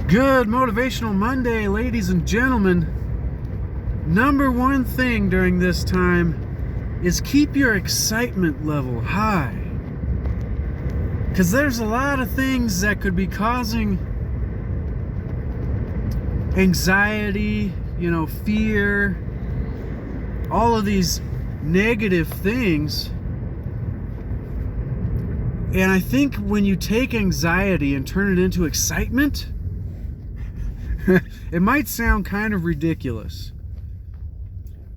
Good Motivational Monday, ladies and gentlemen. Number one thing during this time is keep your excitement level high. Because there's a lot of things that could be causing anxiety, fear, all of these negative things. And I think when you take anxiety and turn it into excitement, it might sound kind of ridiculous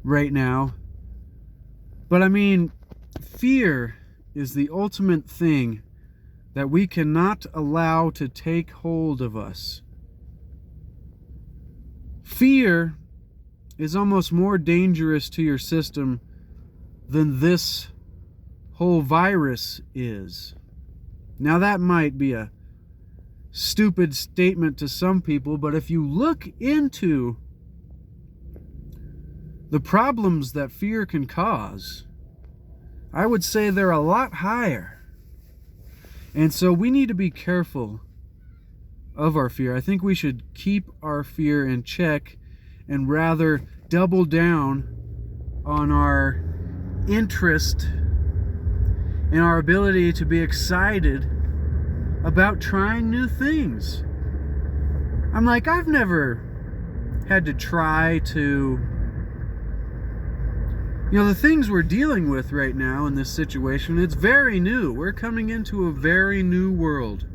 right now, but I mean, fear is the ultimate thing that we cannot allow to take hold of us. Fear is almost more dangerous to your system than this whole virus is. Now, that might be a stupid statement to some people, but if you look into the problems that fear can cause, I would say they're a lot higher. And so we need to be careful of our fear. I think we should keep our fear in check and rather double down on our interest and our ability to be excited about trying new things. I've never had to try to, the things we're dealing with right now in this situation, it's very new. We're coming into a very new world,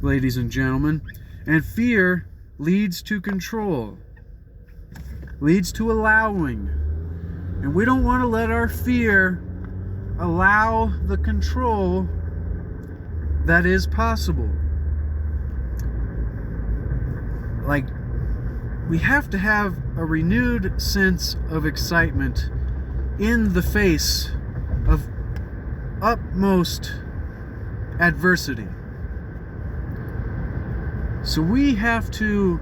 ladies and gentlemen. And fear leads to control, leads to allowing. And we don't want to let our fear allow the control that is possible. We have to have a renewed sense of excitement in the face of upmost adversity. So we have to,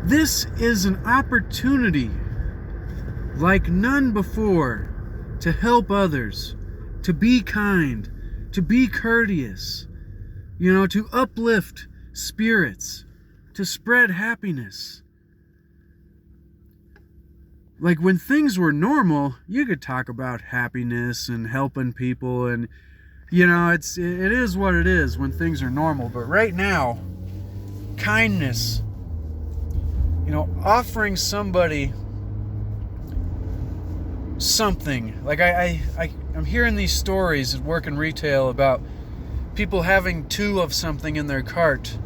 this is an opportunity like none before to help others, to be kind, to be courteous, to uplift spirits, to spread happiness. When things were normal, you could talk about happiness and helping people, and it is what it is when things are normal. But right now, kindness, offering somebody something. I'm hearing these stories at work in retail about people having two of something in their cart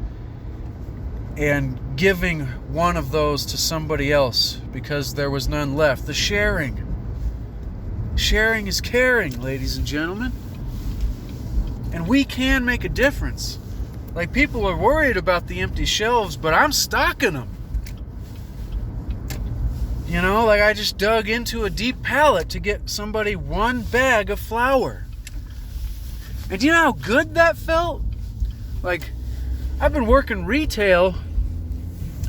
and giving one of those to somebody else because there was none left. The sharing is caring, ladies and gentlemen. And we can make a difference. People are worried about the empty shelves, but I'm stocking them. I just dug into a deep pallet to get somebody one bag of flour. And do you know how good that felt? I've been working retail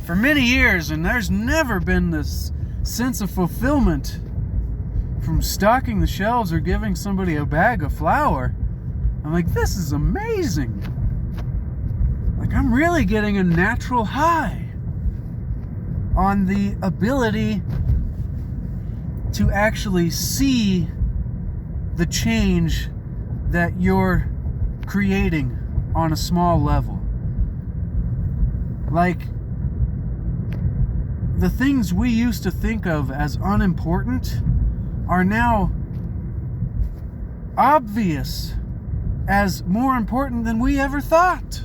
for many years, and there's never been this sense of fulfillment from stocking the shelves or giving somebody a bag of flour. I'm this is amazing. I'm really getting a natural high on the ability to actually see the change that you're creating on a small level. The things we used to think of as unimportant are now obvious as more important than we ever thought.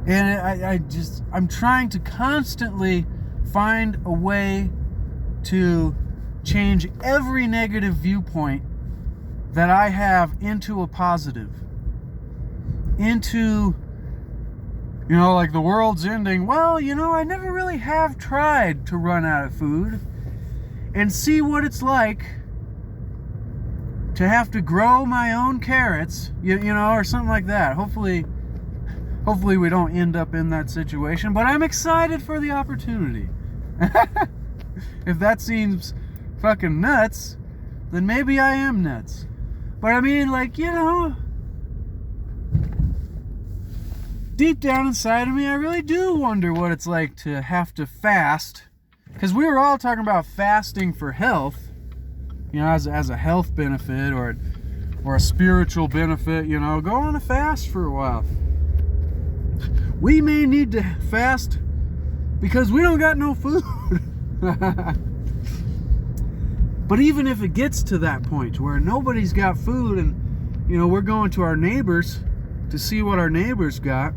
And I'm trying to constantly find a way to change every negative viewpoint that I have into a positive. Into, the world's ending. Well, I never really have tried to run out of food and see what it's like to have to grow my own carrots, or something like that. Hopefully we don't end up in that situation, but I'm excited for the opportunity. If that seems fucking nuts, then maybe I am nuts. But I mean, deep down inside of me, I really do wonder what it's like to have to fast. Because we were all talking about fasting for health, as a health benefit or a spiritual benefit, go on a fast for a while. We may need to fast because we don't got no food. But even if it gets to that point where nobody's got food and, we're going to our neighbors to see what our neighbors got,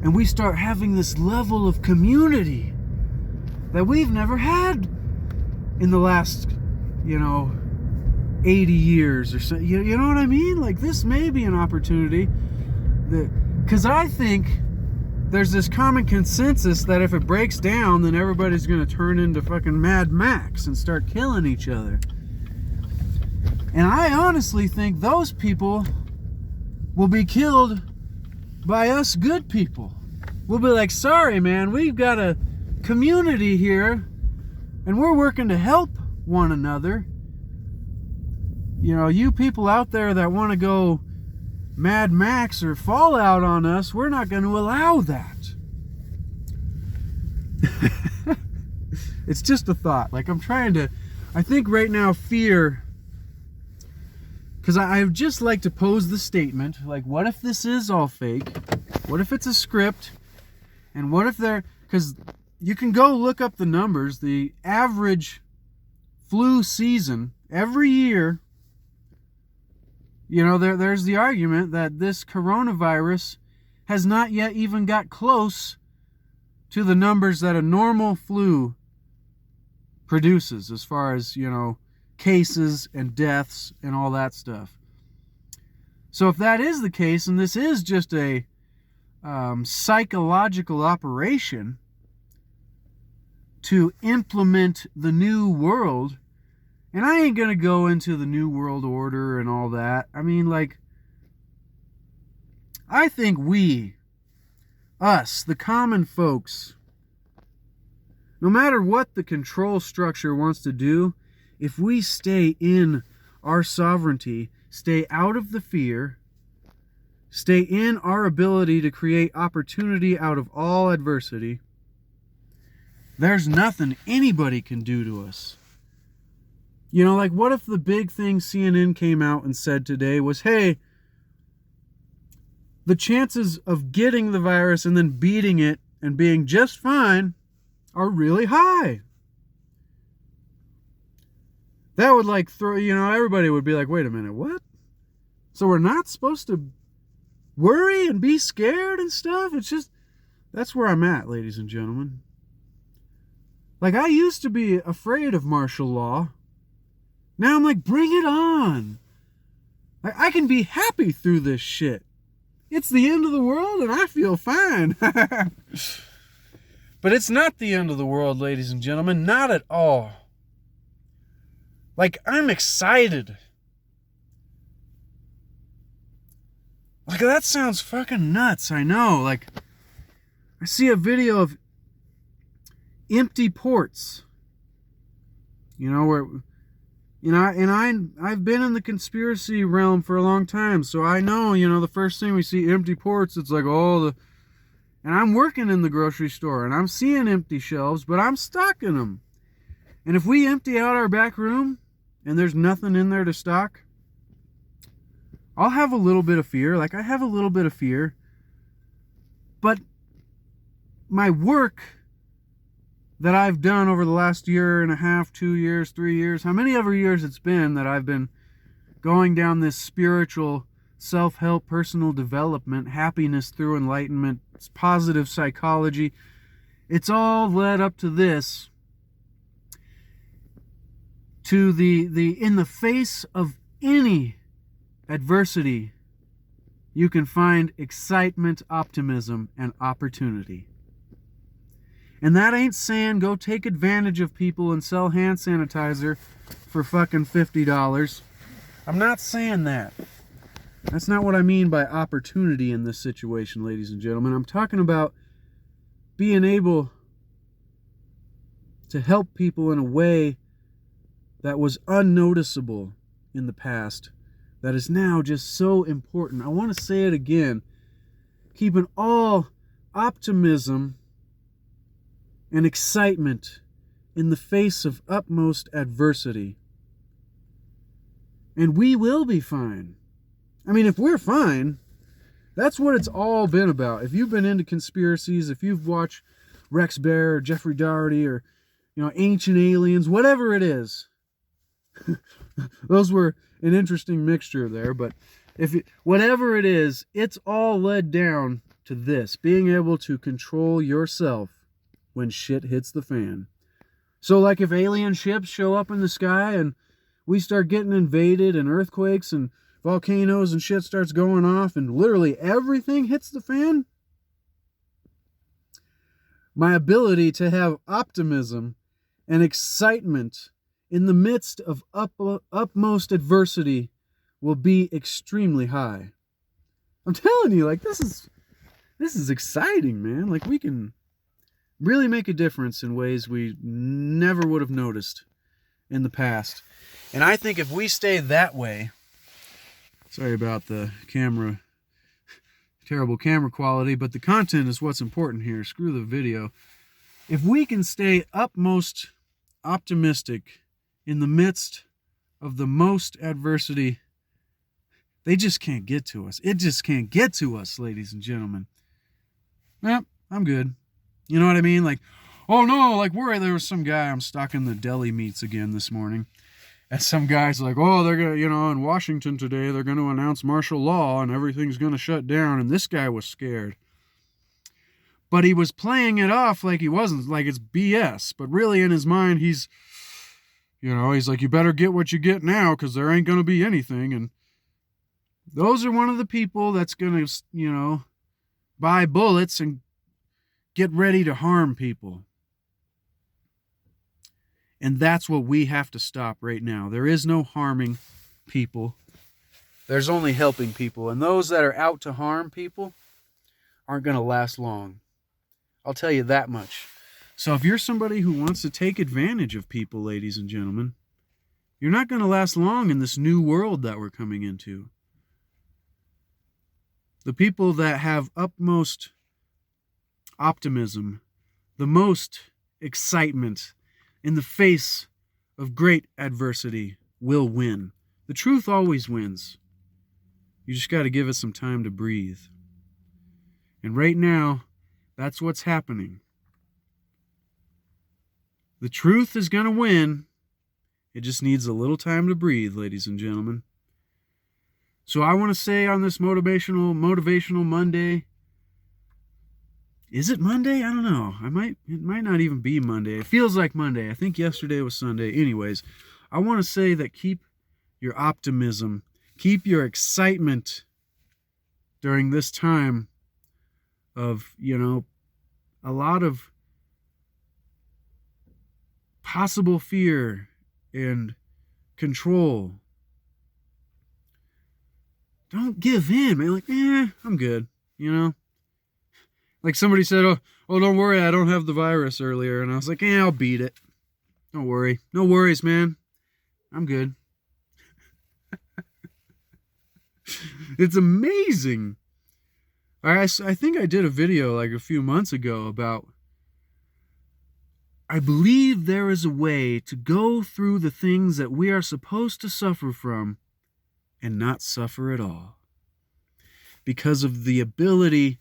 and we start having this level of community that we've never had in the last, 80 years or so. You know what I mean? Like, this may be an opportunity because I think there's this common consensus that if it breaks down, then everybody's going to turn into fucking Mad Max and start killing each other. And I honestly think those people will be killed by us good people. We'll be like, sorry, man, we've got a community here and we're working to help one another. You people out there that want to go Mad Max or Fallout on us, we're not going to allow that. It's just a thought. Like, I think right now fear, because I would just like to pose the statement, like, what if this is all fake? What if it's a script? And what if because you can go look up the numbers, the average flu season every year, there's the argument that this coronavirus has not yet even got close to the numbers that a normal flu produces as far as, cases and deaths and all that stuff. So if that is the case, and this is just a psychological operation to implement the new world, and I ain't going to go into the New World Order and all that. I mean, like, I think us, the common folks, no matter what the control structure wants to do, if we stay in our sovereignty, stay out of the fear, stay in our ability to create opportunity out of all adversity, there's nothing anybody can do to us. Like, what if the big thing CNN came out and said today was, hey, the chances of getting the virus and then beating it and being just fine are really high. That would, like, throw, everybody would be like, wait a minute, what? So we're not supposed to worry and be scared and stuff? It's just, that's where I'm at, ladies and gentlemen. Like, I used to be afraid of martial law. Now I'm like, bring it on. I can be happy through this shit. It's the end of the world and I feel fine. But it's not the end of the world, ladies and gentlemen. Not at all. Like, I'm excited. Like, that sounds fucking nuts, I know. Like, I see a video of empty ports. Where... I've been in the conspiracy realm for a long time, so I know, the first thing we see empty ports, it's like, and I'm working in the grocery store, and I'm seeing empty shelves, but I'm stocking them. And if we empty out our back room, and there's nothing in there to stock, I'll have a little bit of fear. Like, I have a little bit of fear. But my work that I've done over the last year and a half, 2 years, 3 years, how many ever years it's been that I've been going down this spiritual self-help, personal development, happiness through enlightenment, positive psychology, it's all led up to this, to the in the face of any adversity, you can find excitement, optimism, and opportunity. And that ain't saying go take advantage of people and sell hand sanitizer for fucking $50. I'm not saying that. That's not what I mean by opportunity in this situation, ladies and gentlemen. I'm talking about being able to help people in a way that was unnoticeable in the past, that is now just so important. I want to say it again. keeping all optimism and excitement in the face of utmost adversity. And we will be fine. I mean, if we're fine, that's what it's all been about. If you've been into conspiracies, if you've watched Rex Bear or Jeffrey Doherty or, Ancient Aliens, whatever it is, those were an interesting mixture there, but whatever it is, it's all led down to this, being able to control yourself when shit hits the fan. So like if alien ships show up in the sky and we start getting invaded and earthquakes and volcanoes and shit starts going off and literally everything hits the fan, my ability to have optimism and excitement in the midst of upmost adversity will be extremely high. I'm telling you, like, this is exciting, man. Like, we can really make a difference in ways we never would have noticed in the past. And I think if we stay that way, sorry about the camera, terrible camera quality, but the content is what's important here. Screw the video. If we can stay utmost optimistic in the midst of the most adversity, they just can't get to us. It just can't get to us, ladies and gentlemen. Well, I'm good. You know what I mean? Like, oh no, like there was some guy, I'm stocking the deli meats again this morning. And some guy's like, oh, they're going to, in Washington today, they're going to announce martial law and everything's going to shut down. And this guy was scared. But he was playing it off like he wasn't, like it's BS. But really in his mind, he's like, you better get what you get now because there ain't going to be anything. And those are one of the people that's going to, buy bullets and get ready to harm people. And that's what we have to stop right now. There is no harming people. There's only helping people. And those that are out to harm people aren't going to last long. I'll tell you that much. So if you're somebody who wants to take advantage of people, ladies and gentlemen, you're not going to last long in this new world that we're coming into. The people that have utmost optimism, the most excitement in the face of great adversity will win. The truth always wins. You just got to give it some time to breathe. And right now, that's what's happening. The truth is going to win. It just needs a little time to breathe, ladies and gentlemen. So I want to say on this motivational Monday, is it Monday? I don't know. It might not even be Monday. It feels like Monday. I think yesterday was Sunday. Anyways, I want to say that keep your optimism, keep your excitement during this time of, a lot of possible fear and control. Don't give in, man. Like, I'm good, Like somebody said, oh, don't worry, I don't have the virus earlier. And I was like, I'll beat it. Don't worry. No worries, man. I'm good. It's amazing. I think I did a video like a few months ago about, I believe there is a way to go through the things that we are supposed to suffer from and not suffer at all. Because of the ability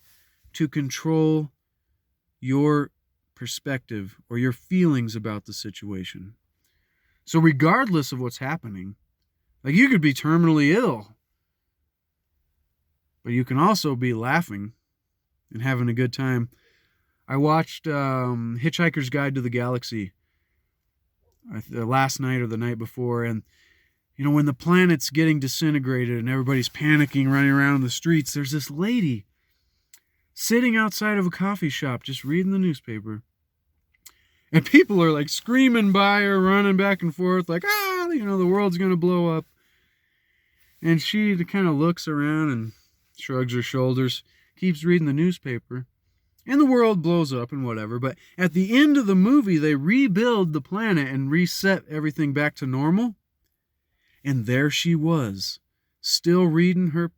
to control your perspective or your feelings about the situation. So regardless of what's happening, like you could be terminally ill, but you can also be laughing and having a good time. I watched Hitchhiker's Guide to the Galaxy last night or the night before, and when the planet's getting disintegrated and everybody's panicking, running around in the streets, there's this lady sitting outside of a coffee shop just reading the newspaper. And people are like screaming by her, running back and forth, like, the world's going to blow up. And she kind of looks around and shrugs her shoulders, keeps reading the newspaper. And the world blows up and whatever. But at the end of the movie, they rebuild the planet and reset everything back to normal. And there she was, still reading her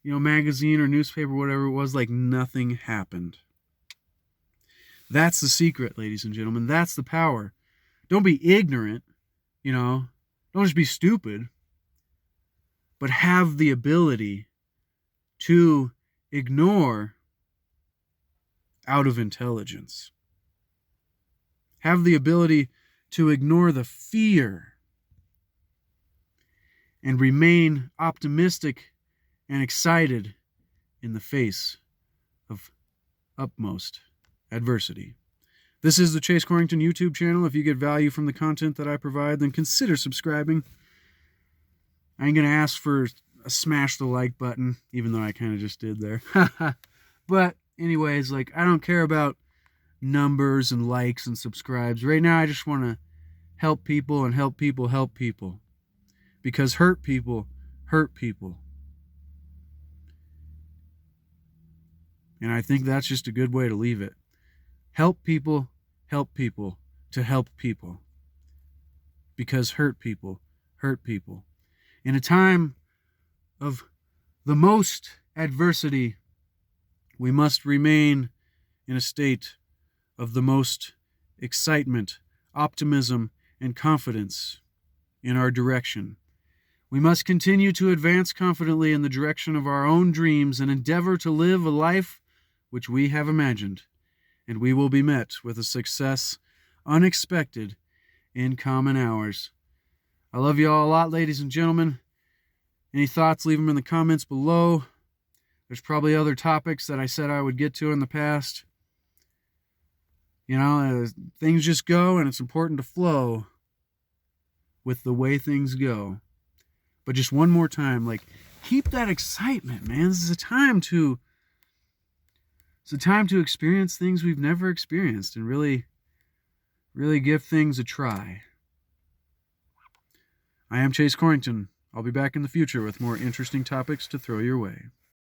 magazine or newspaper, whatever it was, like nothing happened. That's the secret, ladies and gentlemen. That's the power. Don't be ignorant, don't just be stupid, but have the ability to ignore out of intelligence. Have the ability to ignore the fear and remain optimistic and excited in the face of upmost adversity. This is the Chase Corrington YouTube channel. If you get value from the content that I provide, then consider subscribing. I ain't going to ask for a smash the like button, even though I kind of just did there. But anyways, I don't care about numbers and likes and subscribes. Right now, I just want to help people and help people help people. Because hurt people hurt people. And I think that's just a good way to leave it. Help people to help people. Because hurt people hurt people. In a time of the most adversity, we must remain in a state of the most excitement, optimism, and confidence in our direction. We must continue to advance confidently in the direction of our own dreams and endeavor to live a life which we have imagined, and we will be met with a success unexpected in common hours. I love you all a lot, ladies and gentlemen. Any thoughts, leave them in the comments below. There's probably other topics that I said I would get to in the past. Things just go, and it's important to flow with the way things go. But just one more time, keep that excitement, man. This is a time to experience things we've never experienced and really, really give things a try. I am Chase Corrington. I'll be back in the future with more interesting topics to throw your way.